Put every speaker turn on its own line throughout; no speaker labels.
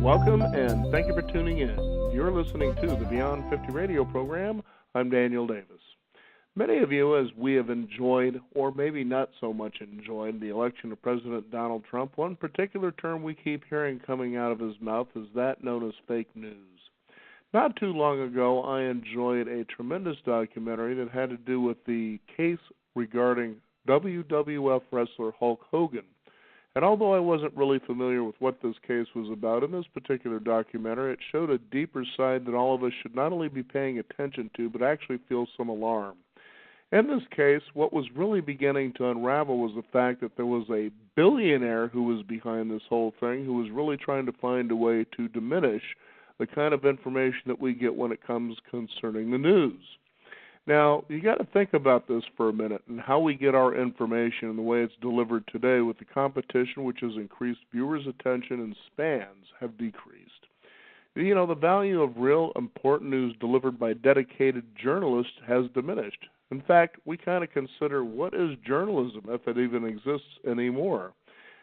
Welcome and thank you for tuning in. You're listening to the Beyond 50 radio program. I'm Daniel Davis. Many of you, as we have enjoyed, or maybe not so much enjoyed, the election of President Donald Trump, one particular term we keep hearing coming out of his mouth is that known as fake news. Not too long ago, I enjoyed a tremendous documentary that had to do with the case regarding WWF wrestler Hulk Hogan. And although I wasn't really familiar with what this case was about, in this particular documentary, it showed a deeper side that all of us should not only be paying attention to, but actually feel some alarm. In this case, what was really beginning to unravel was the fact that there was a billionaire who was behind this whole thing, who was really trying to find a way to diminish the kind of information that we get when it comes concerning the news. Now, you got to think about this for a minute and how we get our information and the way it's delivered today with the competition, which has increased viewers' attention and spans have decreased. You know, the value of real important news delivered by dedicated journalists has diminished. In fact, we kind of consider what is journalism, if it even exists anymore.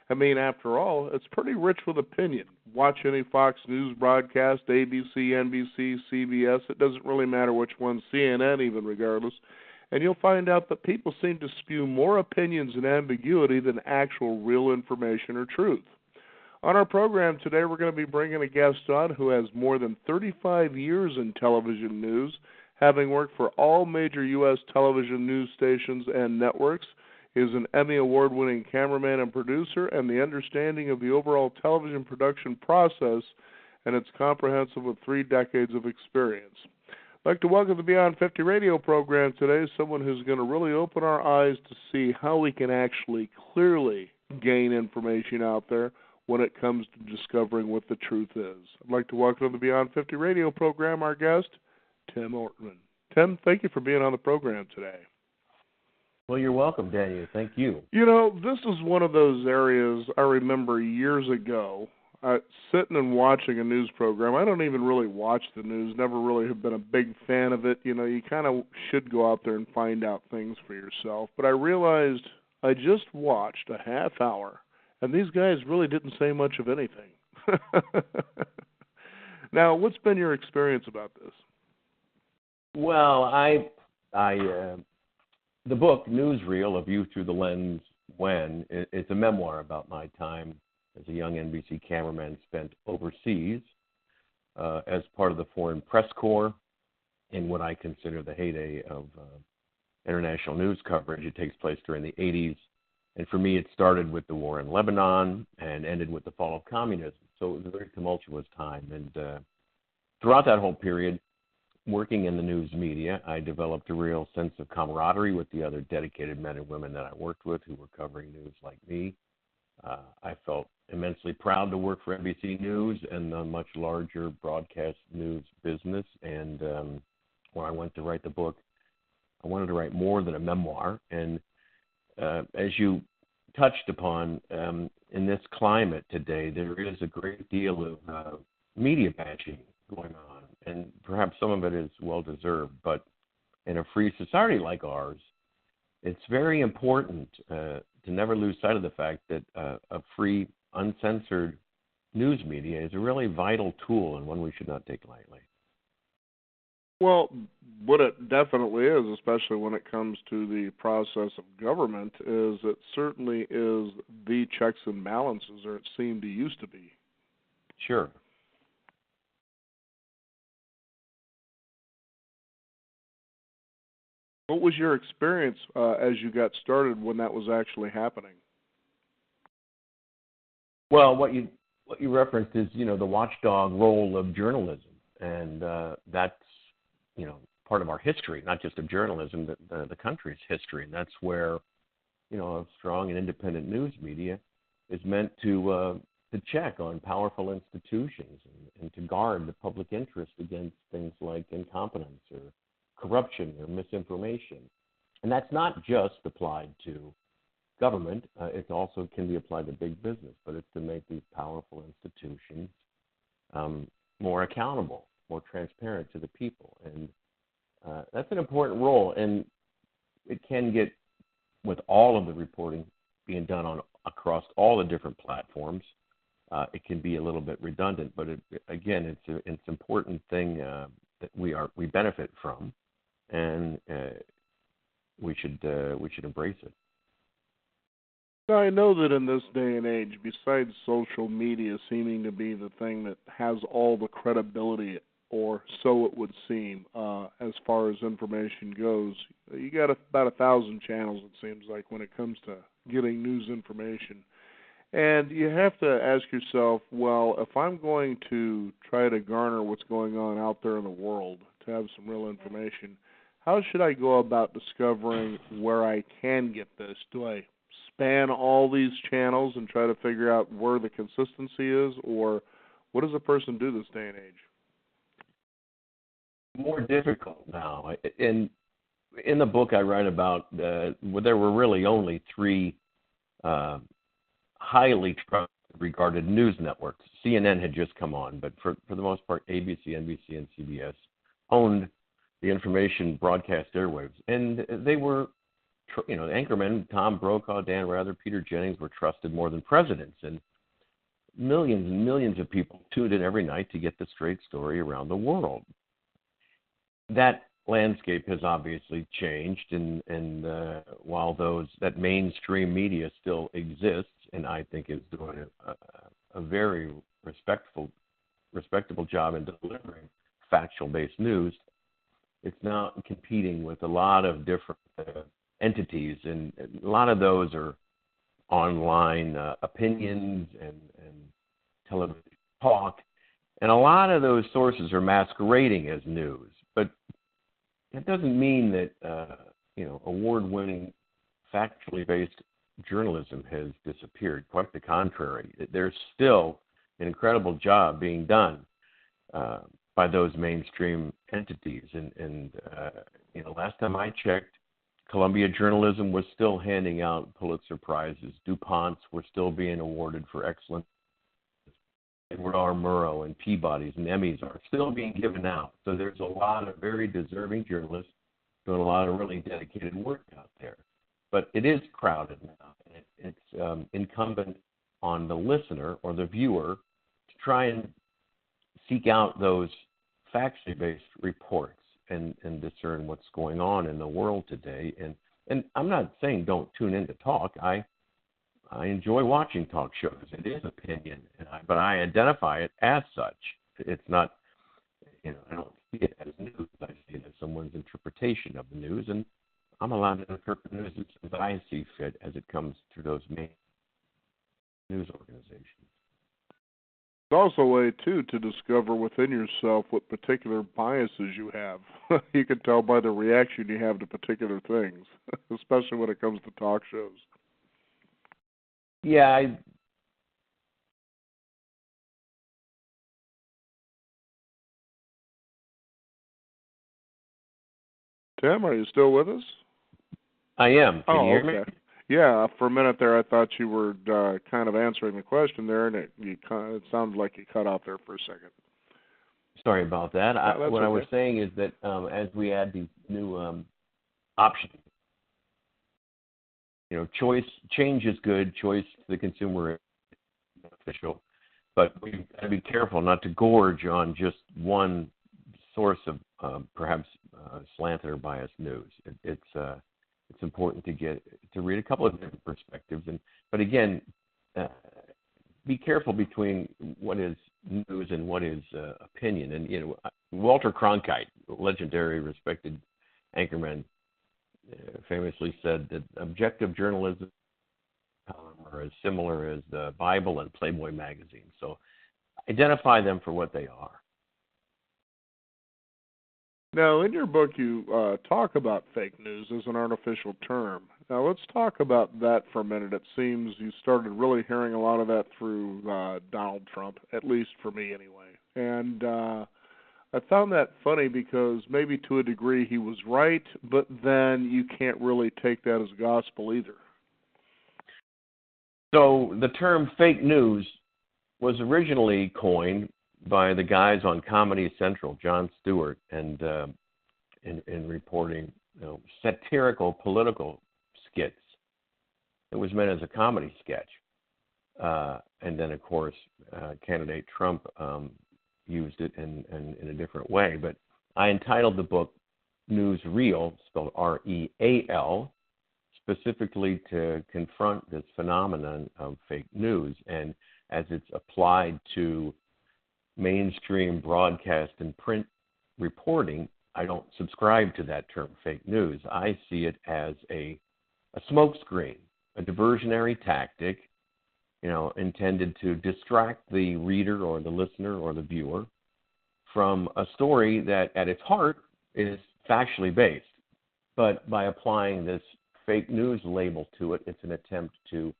I mean, after all, it's pretty rich with opinion. Watch any Fox News broadcast, ABC, NBC, CBS, it doesn't really matter which one, CNN even regardless, and you'll find out that people seem to spew more opinions and ambiguity than actual real information or truth. On our program today, we're going to be bringing a guest on who has more than 35 years in television news, having worked for all major U.S. television news stations and networks. He is an Emmy Award-winning cameraman and producer, and the understanding of the overall television production process and its comprehensive with 3 decades of experience. I'd like to welcome to the Beyond 50 radio program today someone who's going to really open our eyes to see how we can actually clearly gain information out there when it comes to discovering what the truth is. I'd like to welcome to the Beyond 50 radio program our guest, Tim Ortman. Tim, thank you for being on the program today.
Well, you're welcome, Daniel. Thank you.
You know, this is one of those areas I remember years ago sitting and watching a news program. I don't even really watch the news, never really have been a big fan of it. You know, you kind of should go out there and find out things for yourself. But I realized I just watched a half hour, and these guys really didn't say much of anything. Now, what's been your experience about this?
Well, the book Newsreal, A View Through the Lens When, it's a memoir about my time as a young NBC cameraman spent overseas as part of the Foreign Press Corps in what I consider the heyday of international news coverage. It takes place during the 80s, and for me it started with the war in Lebanon and ended with the fall of communism. So it was a very tumultuous time, and throughout that whole period, working in the news media, I developed a real sense of camaraderie with the other dedicated men and women that I worked with who were covering news like me. I felt immensely proud to work for NBC News and the much larger broadcast news business. And when I went to write the book, I wanted to write more than a memoir. And as you touched upon, in this climate today, there is a great deal of media bashing going on. And perhaps some of it is well-deserved, but in a free society like ours, it's very important to never lose sight of the fact that a free, uncensored news media is a really vital tool and one we should not take lightly.
Well, what it definitely is, especially when it comes to the process of government, is it certainly is the checks and balances, or it seemed to used to be.
Sure.
What was your experience as you got started when that was actually happening?
Well, what you referenced is, you know, the watchdog role of journalism, and that's, you know, part of our history, not just of journalism, but the country's history, and that's where, you know, a strong and independent news media is meant to check on powerful institutions and to guard the public interest against things like incompetence or corruption or misinformation. And that's not just applied to government. It also can be applied to big business, but it's to make these powerful institutions more accountable, more transparent to the people. And that's an important role. And it can get, with all of the reporting being done on across all the different platforms, it can be a little bit redundant. But again, it's an important thing that we benefit from, and we should embrace it.
Now, I know that in this day and age, besides social media seeming to be the thing that has all the credibility, or so it would seem, as far as information goes, you got about 1,000 channels, it seems like, when it comes to getting news information. And you have to ask yourself, well, if I'm going to try to garner what's going on out there in the world to have some real information, how should I go about discovering where I can get this? Do I span all these channels and try to figure out where the consistency is, or what does a person do this day and age?
More difficult now. In the book, I write about there were really only three highly trusted, regarded news networks. CNN had just come on, but for the most part, ABC, NBC, and CBS owned the information broadcast airwaves, and they were, the anchormen, Tom Brokaw, Dan Rather, Peter Jennings, were trusted more than presidents, and millions of people tuned in every night to get the straight story around the world. That landscape has obviously changed, and while that mainstream media still exists, and I think is doing a very respectable job in delivering factual-based news, it's now competing with a lot of different entities, and a lot of those are online opinions and television talk, and a lot of those sources are masquerading as news. But that doesn't mean that award-winning, factually based journalism has disappeared. Quite the contrary. There's still an incredible job being done by those mainstream entities. And last time I checked, Columbia Journalism was still handing out Pulitzer Prizes. DuPont's were still being awarded for excellence. Edward R. Murrow and Peabody's and Emmys are still being given out. So there's a lot of very deserving journalists doing a lot of really dedicated work out there. But it is crowded now, and it's incumbent on the listener or the viewer to try and seek out those factually based reports and discern what's going on in the world today. And I'm not saying don't tune in to talk. I enjoy watching talk shows. It is opinion, but I identify it as such. It's not, I don't see it as news. I see it as someone's interpretation of the news, and I'm allowed to interpret news as I see fit as it comes through those main news organizations.
It's also a way, too, to discover within yourself what particular biases you have. You can tell by the reaction you have to particular things, especially when it comes to talk shows.
Yeah,
Tim, are you still with us?
I am. Can you hear me?
Yeah, for a minute there, I thought you were kind of answering the question there, and it sounded like you cut out there for a second.
Sorry about that. What I was saying is that as we add these new options, change is good. Choice to the consumer is beneficial, but we've got to be careful not to gorge on just one source of perhaps slanted or biased news. It's important to read a couple of different perspectives, but again, be careful between what is news and what is opinion. And Walter Cronkite, legendary, respected anchorman, famously said that objective journalism are as similar as the Bible and Playboy magazine. So identify them for what they are.
Now, in your book, you talk about fake news as an artificial term. Now, let's talk about that for a minute. It seems you started really hearing a lot of that through Donald Trump, at least for me anyway. And I found that funny because maybe to a degree he was right, but then you can't really take that as gospel either.
So the term fake news was originally coined by the guys on Comedy Central, Jon Stewart, and in reporting satirical political skits. It was meant as a comedy sketch. And then, of course, candidate Trump used it in a different way. But I entitled the book Newsreal, spelled R-E-A-L, specifically to confront this phenomenon of fake news. And as it's applied to mainstream broadcast and print reporting, I don't subscribe to that term, fake news. I see it as a smokescreen, a diversionary tactic, intended to distract the reader or the listener or the viewer from a story that at its heart is factually based. But by applying this fake news label to it, it's an attempt to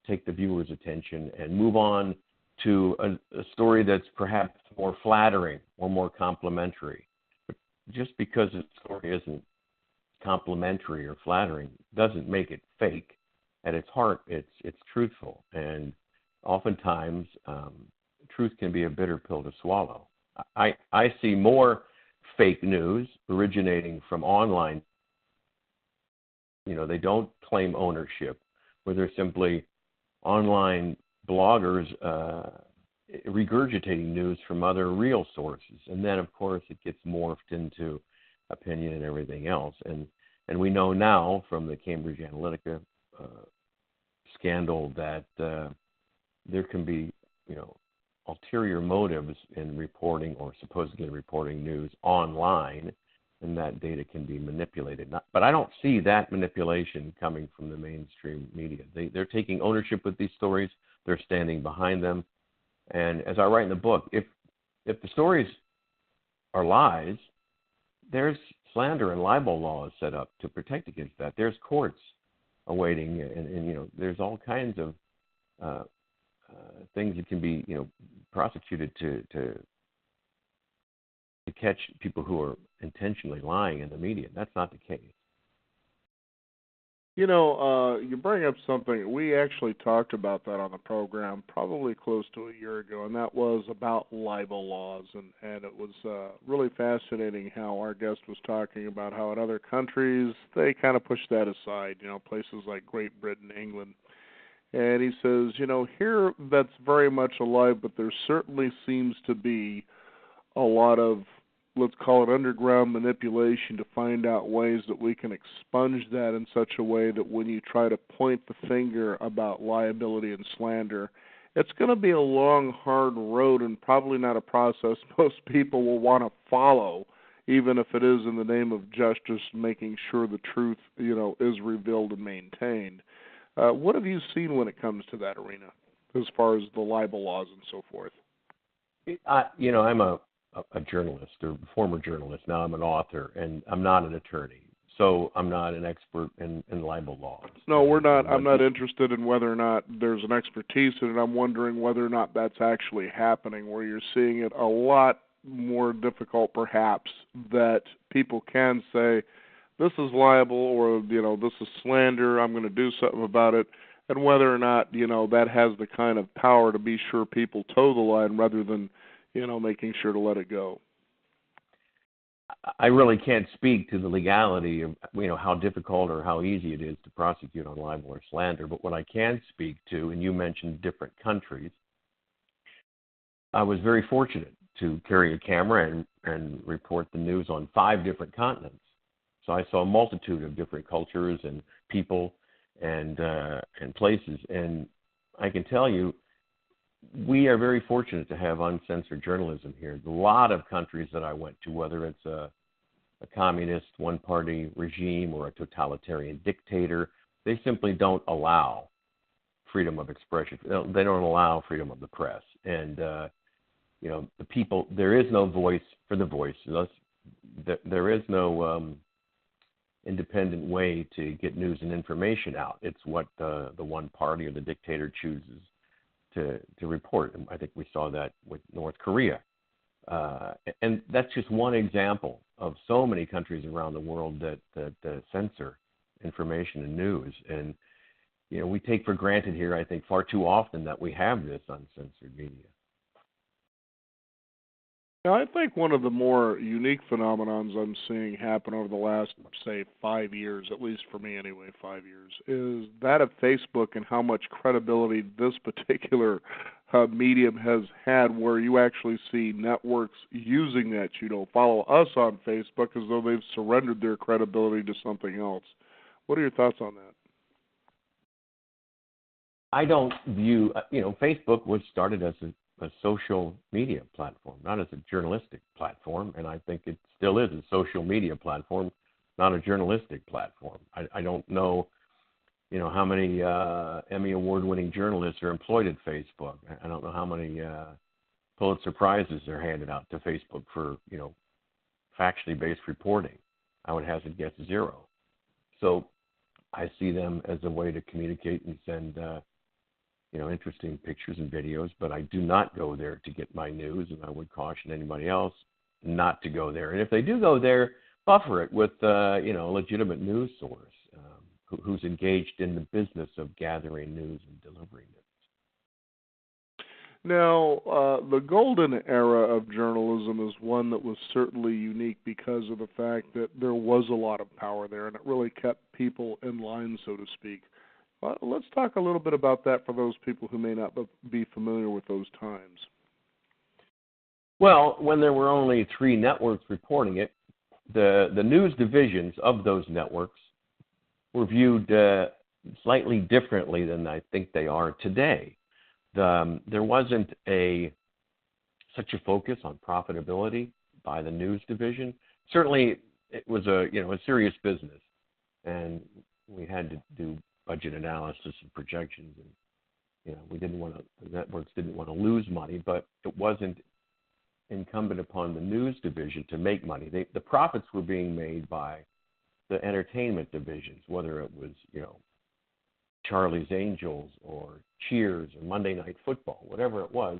take the viewer's attention and move on to a story that's perhaps more flattering or more complimentary. But just because a story isn't complimentary or flattering doesn't make it fake. At its heart, it's truthful. And oftentimes, truth can be a bitter pill to swallow. I see more fake news originating from online. They don't claim ownership, where they're simply online bloggers regurgitating news from other real sources. And then, of course, it gets morphed into opinion and everything else. And we know now from the Cambridge Analytica scandal that there can be, ulterior motives in reporting or supposedly reporting news online, and that data can be manipulated. But I don't see that manipulation coming from the mainstream media. They're taking ownership with these stories. They're standing behind them. And as I write in the book, if the stories are lies, there's slander and libel laws set up to protect against that. There's courts awaiting, and there's all kinds of things that can be, prosecuted to catch people who are intentionally lying in the media. That's not the case.
You bring up something. We actually talked about that on the program probably close to a year ago, and that was about libel laws. And it was really fascinating how our guest was talking about how in other countries they kind of push that aside, places like Great Britain, England. And he says, here that's very much alive, but there certainly seems to be a lot of, let's call it underground manipulation to find out ways that we can expunge that in such a way that when you try to point the finger about liability and slander, it's going to be a long, hard road and probably not a process most people will want to follow, even if it is in the name of justice, making sure the truth, is revealed and maintained. What have you seen when it comes to that arena, as far as the libel laws and so forth?
I'm a journalist, or former journalist. Now I'm an author, and I'm not an attorney. So I'm not an expert in libel laws.
No, we're not. I'm not interested in whether or not there's an expertise in it. I'm wondering whether or not that's actually happening, where you're seeing it a lot more difficult, perhaps, that people can say, this is libel, or, this is slander, I'm going to do something about it, and whether or not, that has the kind of power to be sure people toe the line rather than, making sure to let it go.
I really can't speak to the legality of, how difficult or how easy it is to prosecute on libel or slander, but what I can speak to, and you mentioned different countries, I was very fortunate to carry a camera and report the news on 5 different continents. So I saw a multitude of different cultures and people and places. And I can tell you, we are very fortunate to have uncensored journalism here. A lot of countries that I went to, whether it's a communist one-party regime or a totalitarian dictator, they simply don't allow freedom of expression. They don't allow freedom of the press. And, the people, there is no voice for the voiceless. There is no independent way to get news and information out. It's what the one party or the dictator chooses to report. And I think we saw that with North Korea. And that's just one example of so many countries around the world that censor information and news. And, we take for granted here, I think, far too often that we have this uncensored media.
Now, I think one of the more unique phenomenons I'm seeing happen over the last, say, 5 years, at least for me anyway, 5 years, is that of Facebook and how much credibility this particular medium has had, where you actually see networks using that. Follow us on Facebook as though they've surrendered their credibility to something else. What are your thoughts on that?
I don't view, Facebook was started as a social media platform, not as a journalistic platform, and I think it still is a social media platform, not a journalistic platform. I don't know, how many Emmy award-winning journalists are employed at Facebook. I don't know how many Pulitzer Prizes are handed out to Facebook for, factually based reporting. I would hazard guess zero. So I see them as a way to communicate and send interesting pictures and videos, but I do not go there to get my news, and I would caution anybody else not to go there. And if they do go there, buffer it with a legitimate news source who's engaged in the business of gathering news and delivering it.
Now, the golden era of journalism is one that was certainly unique because of the fact that there was a lot of power there, and it really kept people in line, so to speak. Let's talk a little bit about that for those people who may not be familiar with those times.
Well, when there were only 3 networks reporting it, the news divisions of those networks were viewed slightly differently than I think they are today. There wasn't such a focus on profitability by the news division. Certainly, it was a serious business, and we had to do budget analysis and projections, and the networks didn't want to lose money, but it wasn't incumbent upon the news division to make money. The profits were being made by the entertainment divisions, whether it was Charlie's Angels or Cheers or Monday Night Football, whatever it was.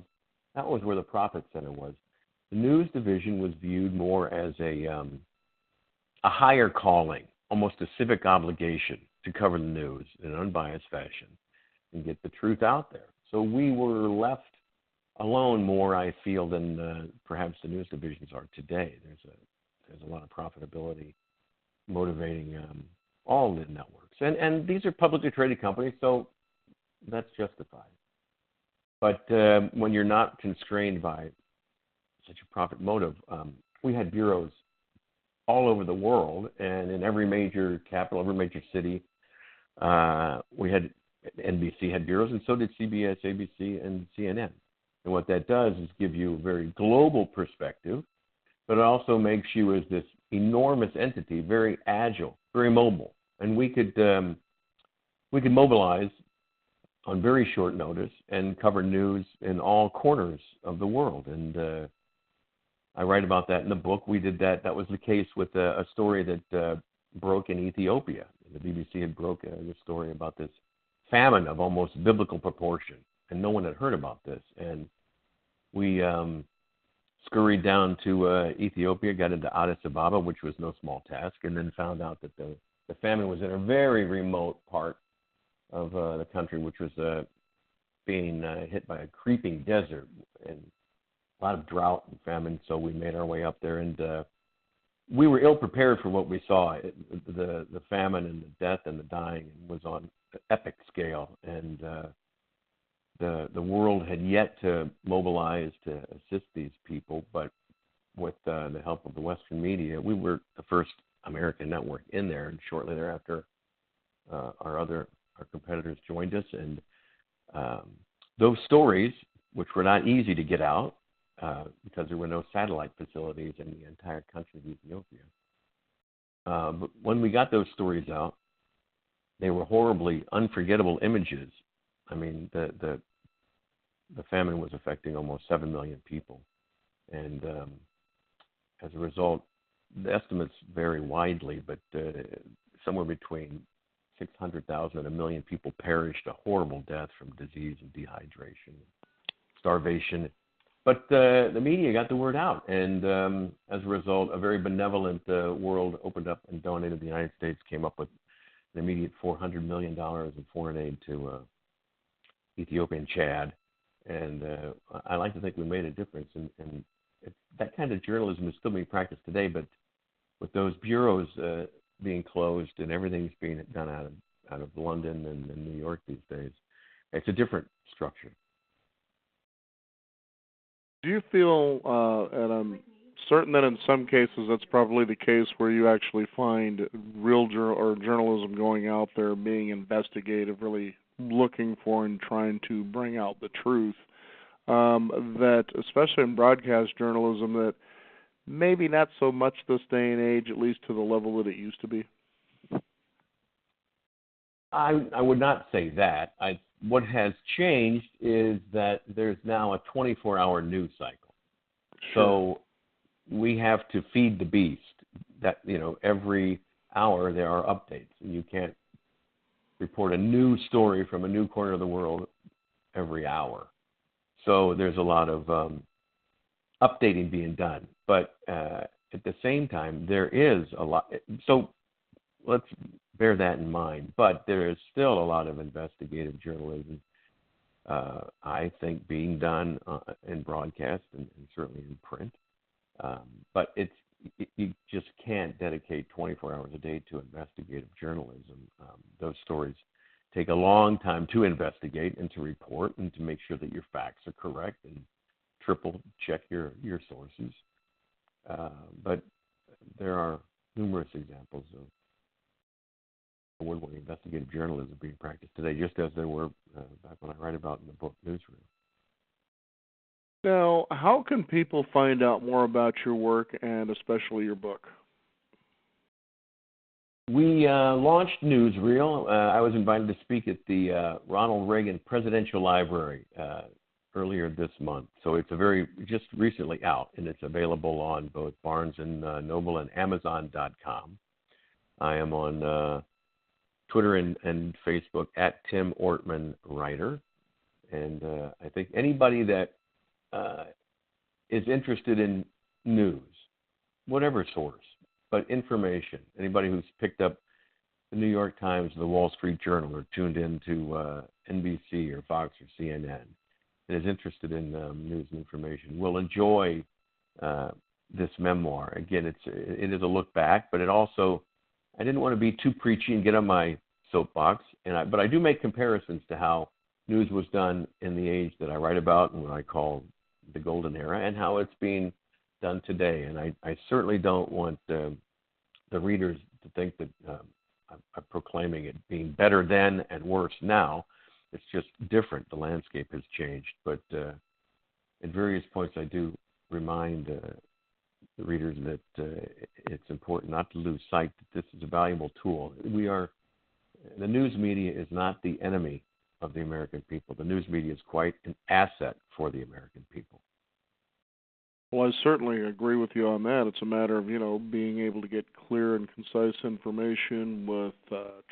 That was where the profit center was. The news division was viewed more as a higher calling, almost a civic obligation to cover the news in an unbiased fashion and get the truth out there. So we were left alone more, I feel, than perhaps the news divisions are today. There's a lot of profitability motivating all the networks. And these are publicly traded companies, so that's justified. But when you're not constrained by such a profit motive, we had bureaus all over the world, and in every major capital, every major city, we had NBC had bureaus, and so did CBS, ABC, and CNN. And what that does is give you a very global perspective, but it also makes you as this enormous entity, very agile, very mobile. And we could mobilize on very short notice and cover news in all corners of the world. And I write about that in the book. We did that. That was the case with a story that broke in Ethiopia. The BBC had broke the story about this famine of almost biblical proportion, and no one had heard about this. And we scurried down to Ethiopia, got into Addis Ababa, which was no small task, and then found out that the famine was in a very remote part of the country, which was being hit by a creeping desert and a lot of drought and famine. So we made our way up there, and we were ill prepared for what we saw. The famine and the death and the dying was on an epic scale, and the world had yet to mobilize to assist these people, but with the help of the Western media, we were the first American network in there, and shortly thereafter, our competitors joined us, and those stories, which were not easy to get out because there were no satellite facilities in the entire country of Ethiopia. But when we got those stories out, they were horribly unforgettable images. I mean, the famine was affecting almost 7 million people, and as a result, the estimates vary widely, but somewhere between 600,000 and 1 million people perished a horrible death from disease and dehydration, starvation. But the media got the word out, and as a result, a very benevolent world opened up and donated. The United States came up with an immediate $400 million in foreign aid to Ethiopia and Chad. And I like to think we made a difference, and that kind independent journalism is still being practiced today, but with those bureaus being closed and everything's being done out of London and New York these days, it's a different structure.
Do you feel, and I'm certain that in some cases that's probably the case, where you actually find real journalism going out there, being investigative, really looking for and trying to bring out the truth, that especially in broadcast journalism, that maybe not so much this day and age, at least to the level that it used to be?
I would not say that. What has changed is that there's now a 24-hour news cycle.
Sure.
So we have to feed the beast. That, every hour there are updates, and you can't report a new story from a new corner of the world every hour. So there's a lot of updating being done. But at the same time, there is a lot. So let's bear that in mind. But there is still a lot of investigative journalism, I think, being done in broadcast and certainly in print. But you just can't dedicate 24 hours a day to investigative journalism. Those stories take a long time to investigate and to report and to make sure that your facts are correct and triple check your sources. But there are numerous examples of award-winning investigative journalism being practiced today, just as there were back when I write about in the book Newsreal.
Now, how can people find out more about your work and especially your book?
We launched Newsreel. I was invited to speak at the Ronald Reagan Presidential Library earlier this month. So it's just recently out, and it's available on both Barnes & Noble and Amazon.com. I am on Twitter and Facebook at Tim Ortman Writer. And I think anybody that is interested in news, whatever source, but information, anybody who's picked up the New York Times or the Wall Street Journal or tuned into NBC or Fox or CNN and is interested in news and information will enjoy this memoir. Again, it is a look back, but it also, I didn't want to be too preachy and get on my soapbox, but I do make comparisons to how news was done in the age that I write about and what I call the golden era, and how it's being done today. And I certainly don't want the readers to think that I'm proclaiming it being better then and worse now. It's just different. The landscape has changed. But at various points, I do remind the readers that it's important not to lose sight that this is a valuable tool. The news media is not the enemy of the American people. The news media is quite an asset for the American people.
Well, I certainly agree with you on that. It's a matter of, being able to get clear and concise information with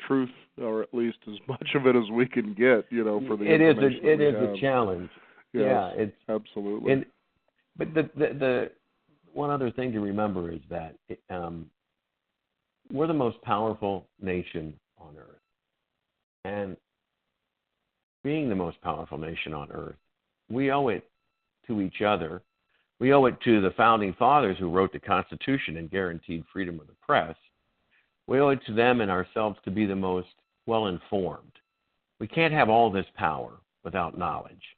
truth, or at least as much of it as we can get, for the information
It is a challenge.
Yes,
yeah, it's
absolutely.
But the one other thing to remember is that we're the most powerful nation on earth. And being the most powerful nation on earth, we owe it to each other. We owe it to the founding fathers who wrote the Constitution and guaranteed freedom of the press. We owe it to them and ourselves to be the most well-informed. We can't have all this power without knowledge.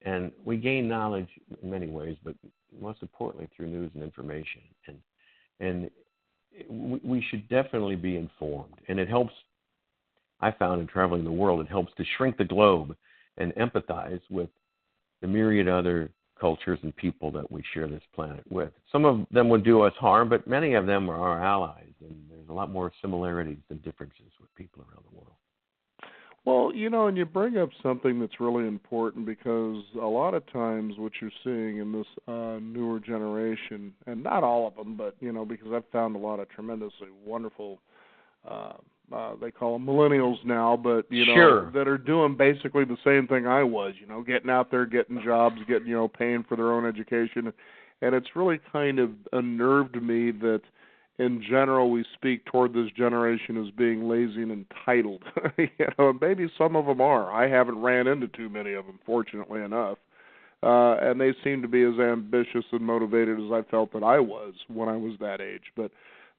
And we gain knowledge in many ways, but most importantly through news and information. And we should definitely be informed. And it helps, I found in traveling the world, it helps to shrink the globe and empathize with the myriad other cultures and people that we share this planet with. Some of them would do us harm, but many of them are our allies, and there's a lot more similarities than differences with people around the world.
Well, and you bring up something that's really important, because a lot of times what you're seeing in this newer generation, and not all of them, but, because I've found a lot of tremendously wonderful they call them millennials now, but,
Sure.
that are doing basically the same thing I was, getting out there, getting jobs, getting, paying for their own education. And it's really kind of unnerved me that in general we speak toward this generation as being lazy and entitled. And maybe some of them are. I haven't ran into too many of them, fortunately enough. and they seem to be as ambitious and motivated as I felt that I was when I was that age. But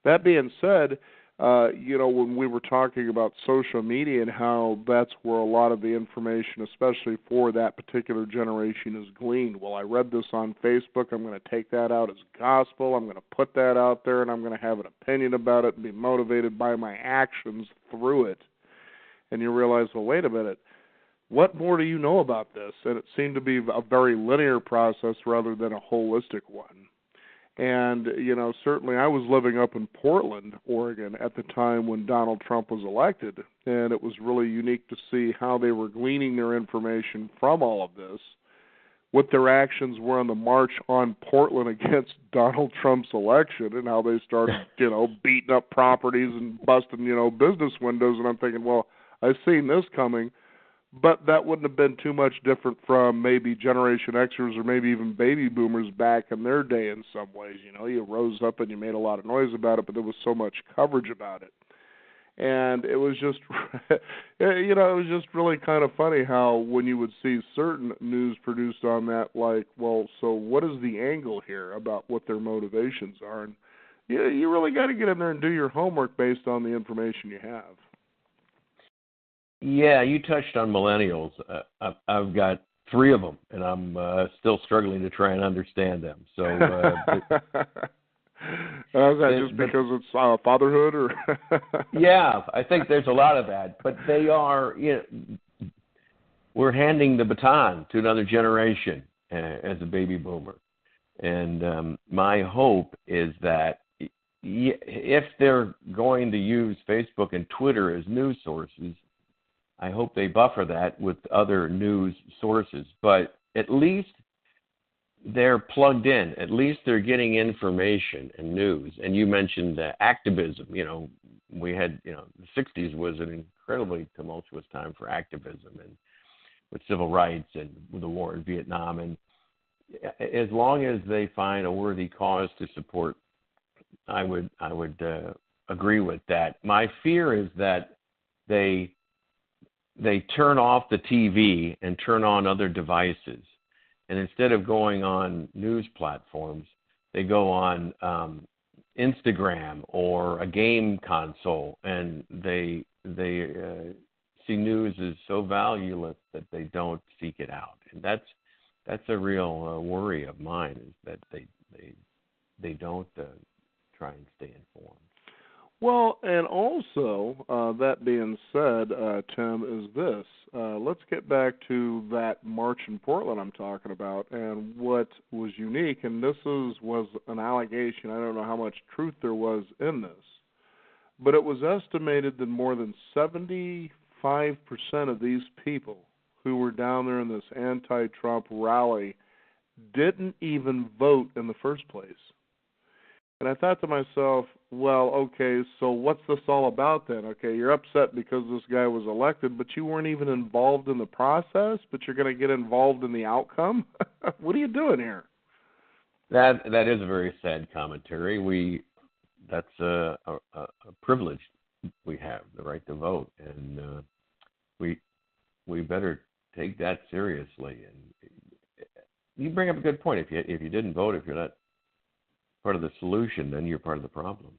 that being said, when we were talking about social media and how that's where a lot of the information, especially for that particular generation, is gleaned. Well, I read this on Facebook. I'm going to take that out as gospel. I'm going to put that out there, and I'm going to have an opinion about it and be motivated by my actions through it. And you realize, well, wait a minute. What more do you know about this? And it seemed to be a very linear process rather than a holistic one. And, certainly I was living up in Portland, Oregon at the time when Donald Trump was elected, and it was really unique to see how they were gleaning their information from all of this, what their actions were on the march on Portland against Donald Trump's election, and how they started, beating up properties and busting, business windows. And I'm thinking, well, I've seen this coming. But that wouldn't have been too much different from maybe Generation Xers or maybe even baby boomers back in their day in some ways. You rose up and you made a lot of noise about it, but there was so much coverage about it. And it was just, it was just really kind of funny how when you would see certain news produced on that, like, well, so what is the angle here about what their motivations are? And you really got to get in there and do your homework based on the information you have.
Yeah, you touched on millennials. I've got 3 of them, and I'm still struggling to try and understand them. So,
is that just because it's fatherhood, or?
Yeah, I think there's a lot of that. But they are, we're handing the baton to another generation as a baby boomer, and my hope is that if they're going to use Facebook and Twitter as news sources, I hope they buffer that with other news sources, but at least they're plugged in. At least they're getting information and news. And you mentioned activism. We had, the 60s was an incredibly tumultuous time for activism and with civil rights and with the war in Vietnam. And as long as they find a worthy cause to support, I would agree with that. My fear is that they turn off the TV and turn on other devices. And instead of going on news platforms, they go on Instagram or a game console, and they see news as so valueless that they don't seek it out. And that's a real worry of mine, is that they don't try and stay informed.
Well, and also, that being said, Tim, is this. Let's get back to that march in Portland I'm talking about, and what was unique, and this was an allegation. I don't know how much truth there was in this, but it was estimated that more than 75% of these people who were down there in this anti-Trump rally didn't even vote in the first place. And I thought to myself, well, okay, so what's this all about then? Okay, you're upset because this guy was elected, but you weren't even involved in the process, but you're going to get involved in the outcome? What are you doing here?
That is a very sad commentary. That's a privilege we have, the right to vote, and we better take that seriously. And you bring up a good point. If you didn't vote, if you're not part of the solution, then you're part of the problem.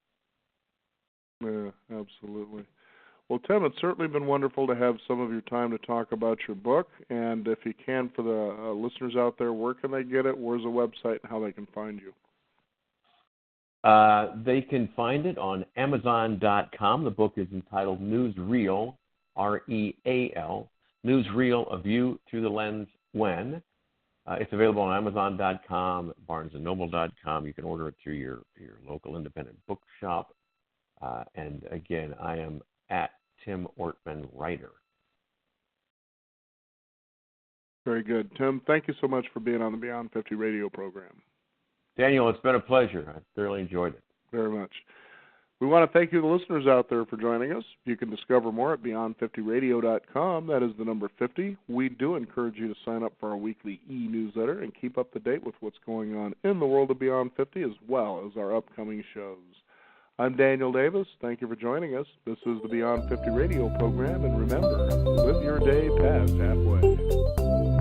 Yeah, absolutely. Well, Tim, it's certainly been wonderful to have some of your time to talk about your book. And if you can, for the listeners out there, where can they get it? Where's the website and how they can find you?
They can find it on Amazon.com. The book is entitled Newsreal, R-E-A-L, Newsreal, A View Through the Lens When. It's available on Amazon.com, BarnesandNoble.com. You can order it through your local independent bookshop. And again, I am at Tim Ortman Writer.
Very good. Tim, thank you so much for being on the Beyond 50 radio program.
Daniel, it's been a pleasure. I thoroughly enjoyed it.
Very much. We want to thank you, the listeners out there, for joining us. You can discover more at beyond50radio.com. That is the number 50. We do encourage you to sign up for our weekly e-newsletter and keep up to date with what's going on in the world of Beyond 50 as well as our upcoming shows. I'm Daniel Davis. Thank you for joining us. This is the Beyond 50 radio program. And remember, live your day past halfway.